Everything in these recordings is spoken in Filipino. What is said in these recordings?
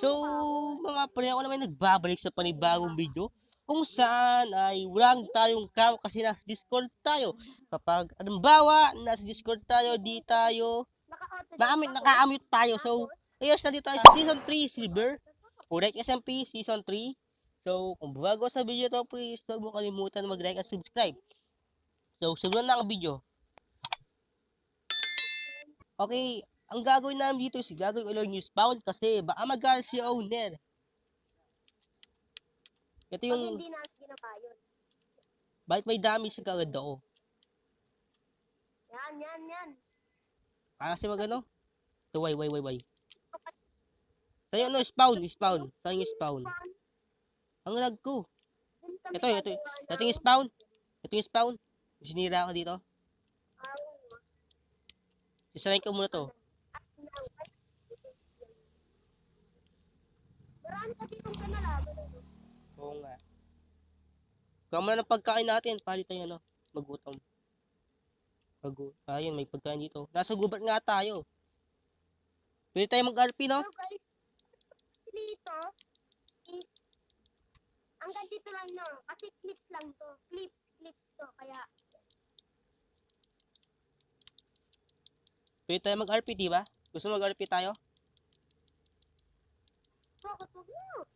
So, mga pre, ako naman nagbabalik sa panibagong video kung saan ay walang tayong cam kasi nasa Discord tayo. Kapag, halimbawa, nasa Discord tayo, di tayo, naka-mute tayo. So, ayos na dito tayo sa Season 3 Silver, Correct SMP Season 3. So, kung bago sa video to, please, huwag mo kalimutan mag-like at subscribe. So, sunod na ang video. Okay, ang gagawin namin dito is gagawin ulit yung spawn kasi baka magalit si owner. Ito yung... Pag hindi natin ginawa yun. Bakit may damage sa kagad ako? Yan. Kasi magano? Ito, why. Sa'yo ano, spawn. Sa'yo yung spawn. Ang lag ko. Ito yung spawn. Ito yung spawn. Sinira ako dito. Isalain ko muna to. Marami ka ditong kanalaman. Oo nga. Kuha muna ng pagkain natin. Pali tayo ano, magutom. Ayun, may pagkain dito. Nasa gubat nga tayo. Pwede tayo mag-RP, no? So guys, dito is hanggang dito lang no. Kasi clips lang to. Clips to. Kaya Pwede tayo mag-RP, diba? Gusto mo mag-RP tayo? bakit wag mo?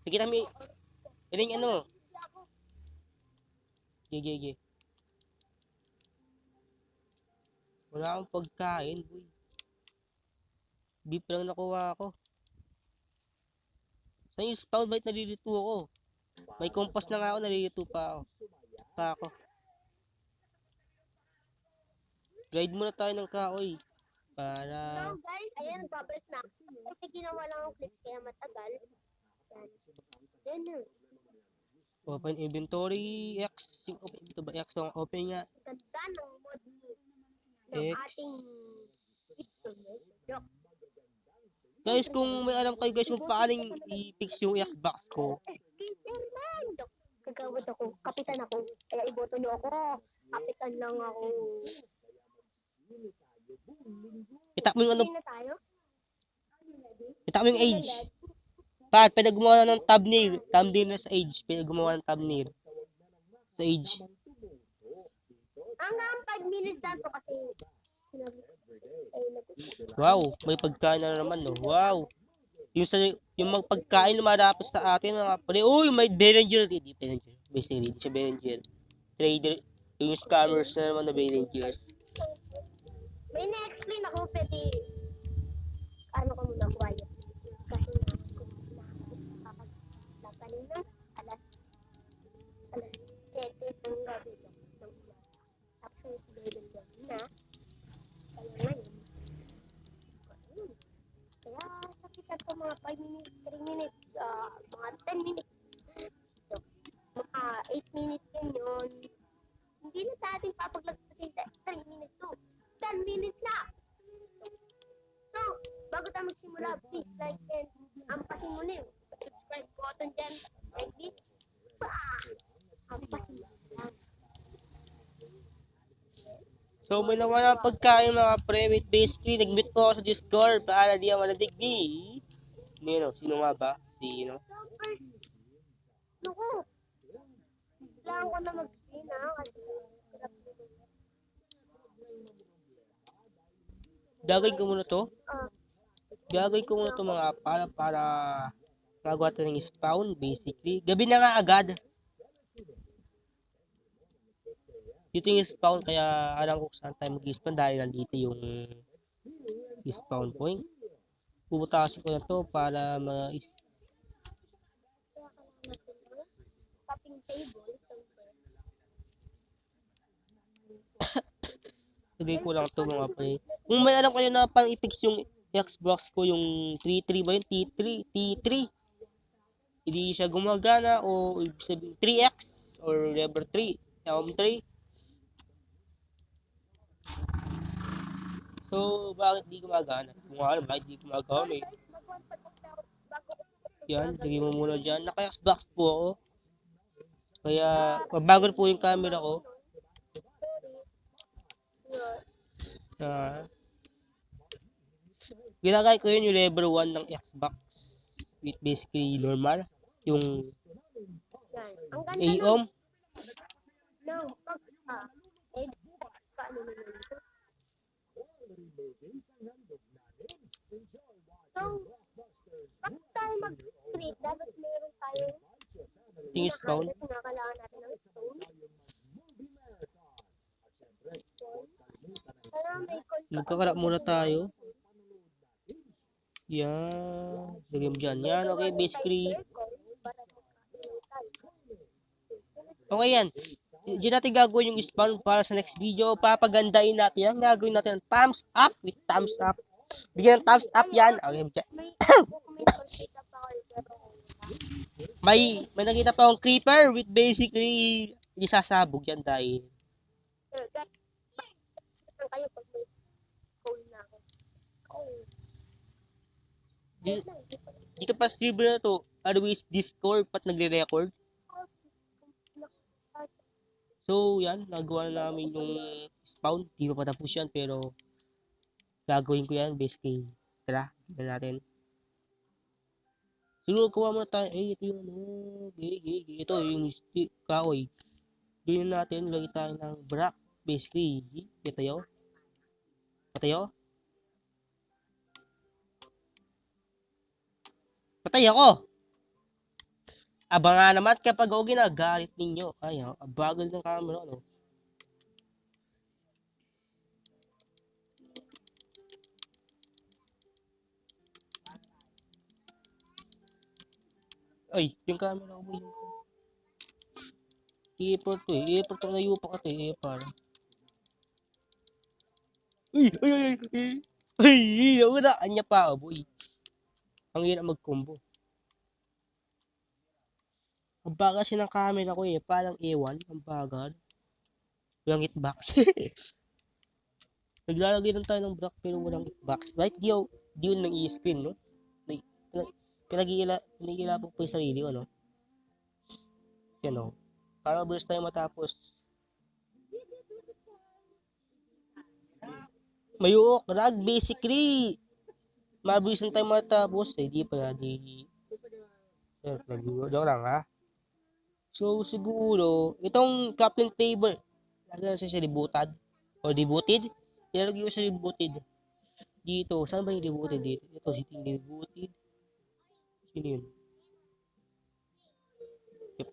Sige kami. Iling ano? Gigi. Wala akong pagkain, boy. Beef lang nakuha ako. Saan yung spawn? Bakit nalilito ako? May compass na nga ako, nalilito pa ako. Guide muna tayo ng kaoy. Para... So guys, ayan, nagbabalik na. Kasi ginawa lang ang clips kaya matagal. Yan. Open inventory X. Yung open dito ba? X lang open nga. Ganda ng mod ng X. ating Guys, kung may alam kayo guys kung paano i-fix yung Xbox ko. Skaterman! Kagawad ako. Kapitan ako. Kaya iboto niyo ako. Kapitan lang ako. Itak mo yung ano. Hindi na tayo? Itak mo yung age. Pwede gumawa ng thumbnail. Thumbnail na sa age. Pwede gumawa ng thumbnail. Sa age. Hanggang 5 minutes lang to kasi Wow, may pagkain na naman no. Wow. Yung mga pagkain lumalapit sa atin mga pre. Uy, may Behringer. Hindi Behringer. Basically, hindi siya Behringer. Trader. Yung scammers na naman na Behringers. may na-explain ako pwede ano ko muna quiet. Kasi kanina alas 7 ng gabi ng umaga. Tapos may na kaya ngayon kaya sakit na to mga 5 minutes, 3 minutes, mga 10 minutes. So, mga 8 minutes din yun. Hindi na natin papaglagpasin sa 3 minutes to 10 minutes na. So, bago tayo magsimula, please like and ampasin mo na yung subscribe button dyan. Like this. Ampasin mo lang. So may nawala ng pagkain mga pre. Basically, nag-meet po ako sa Discord para di ako maladigdi. Sino nga ba? Sino? So, first, naku, kailangan ko na mag-clean kasi Gagawin ko muna to. Gagawin ko muna to mga para magawa tayo ng spawn basically. Gabi na nga agad. Dito yung spawn kaya alam ko saan tayo mag-spawn dahil nandito yung spawn point. Puputasin ko na to para topping table. Lagay ko lang to mga pre. Kung may alam kayo na pang i-fix yung Xbox ko yung 33 ba yun? T3. Hindi siya gumagana o 3X or level 3. Xiaomi 3. So, bakit di gumagana? Kung alam, bakit di gumagana eh. Yan, lagay mo muna dyan. Naka-Xbox po ako. Kaya, mabagal po yung camera ko. Sorry. Yeah. Ah, ginagay ko yun yung level 1 ng Xbox. With basically normal. Yung Yan. Ang ganda AOM. ng pag edit ka ano naman ito. So, bago tayo mag-create, dapat meron tayong Yung spawn. kasi nga kailangan natin ng stone. Sana may Magkakarap muna tayo. Yan. Lagay mo dyan. Yan, okay. Basically, okay yan. Diyan natin gagawin yung spawn para sa next video. Papagandain natin yan. Gagawin natin ng thumbs up with thumbs up. Bigyan ng thumbs up yan. Okay, may nakita pa kayo pero may nakita pa akong creeper with basically isasabog yan dahil guys, bakit kayo pag may call na ako? dito pa server na to, always Discord pat nagre-record. So yan, nagawa na namin yung spawn. Di pa patapos yan pero gagawin ko yan basically. Tara, tignan natin. Siguro kuha muna tayo. Ito yung ano. Ito yung kahoy. Gawin natin. Lagay tayo ng block. Basically. Patayo. Patayo. Patay ako. Abangan naman kapag ako ginagalit ninyo. Ay, abagal ng camera. No? Ay, yung camera ko ba yun? I-effort to eh. I-effort to na yupa ka to eh. Para. Ay, ako na. Anya pa, boy. Ang hirap mag-combo. Ang bagal kasi ng camera ko eh. Parang A1. Ang bagal. Walang hitbox. Naglalagay lang tayo ng block pero walang hitbox. Right? Di yun ng i-screen, no? Pinag-iila po yung sarili ko, no? Yan, no? Para mabilis tayo matapos. Mayuok, rag, basically. Mabilis na tayo matapos. Eh, di pa, di. Joke lang, ha? So, siguro, itong crafting table, lagyan siya libutad. O debuted. Ilalagay ko siya debuted. Dito, saan ba yung debuted dito? Ito, sitting debuted. Sino yun? Yep.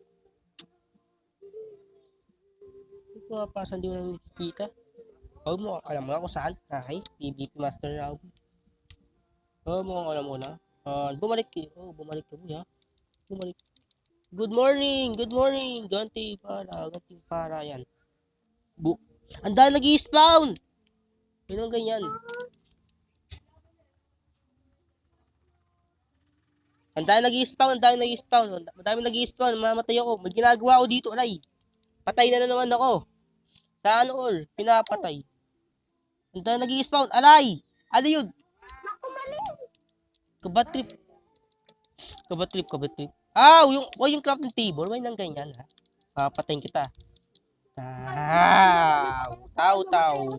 Ito nga pa, saan di mo nang nakikita? Oh, mo, alam mo na kung saan. Okay, PvP Master na ako. Oh, mukhang alam mo na. Bumalik kayo. Oh, bumalik ka mo, ha? Bumalik. Good morning! Good morning! Ganti para yan. Ang dami nag-i-spawn! Yun ang ganyan. Ang dami nag-i-spawn. Mamatay ako. May ginagawa ako dito, alay. Patay na naman ako. Saan all? Pinapatay. Ang dami nag-i-spawn, alay. Ano yun? Kabatrip. Yung crafting table. May nang ganyan, ha? Papatayin kita. Tao.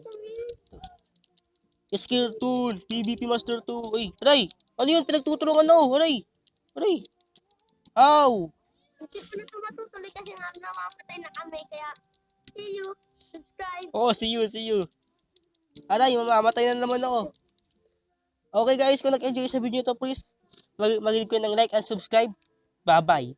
Skill tool. PvP Master 2. Uy, aray. Ano yun? Pinagtutulungan ako. Aray. Aw. Hindi ko na ito matutuloy kasi nga namamatay na kami kaya see you. Subscribe. Oh, see you. Aray, mamamatay na naman ako. Okay guys, kung nag-enjoy sa video to, please mag-click ko ng like and subscribe. Bye-bye.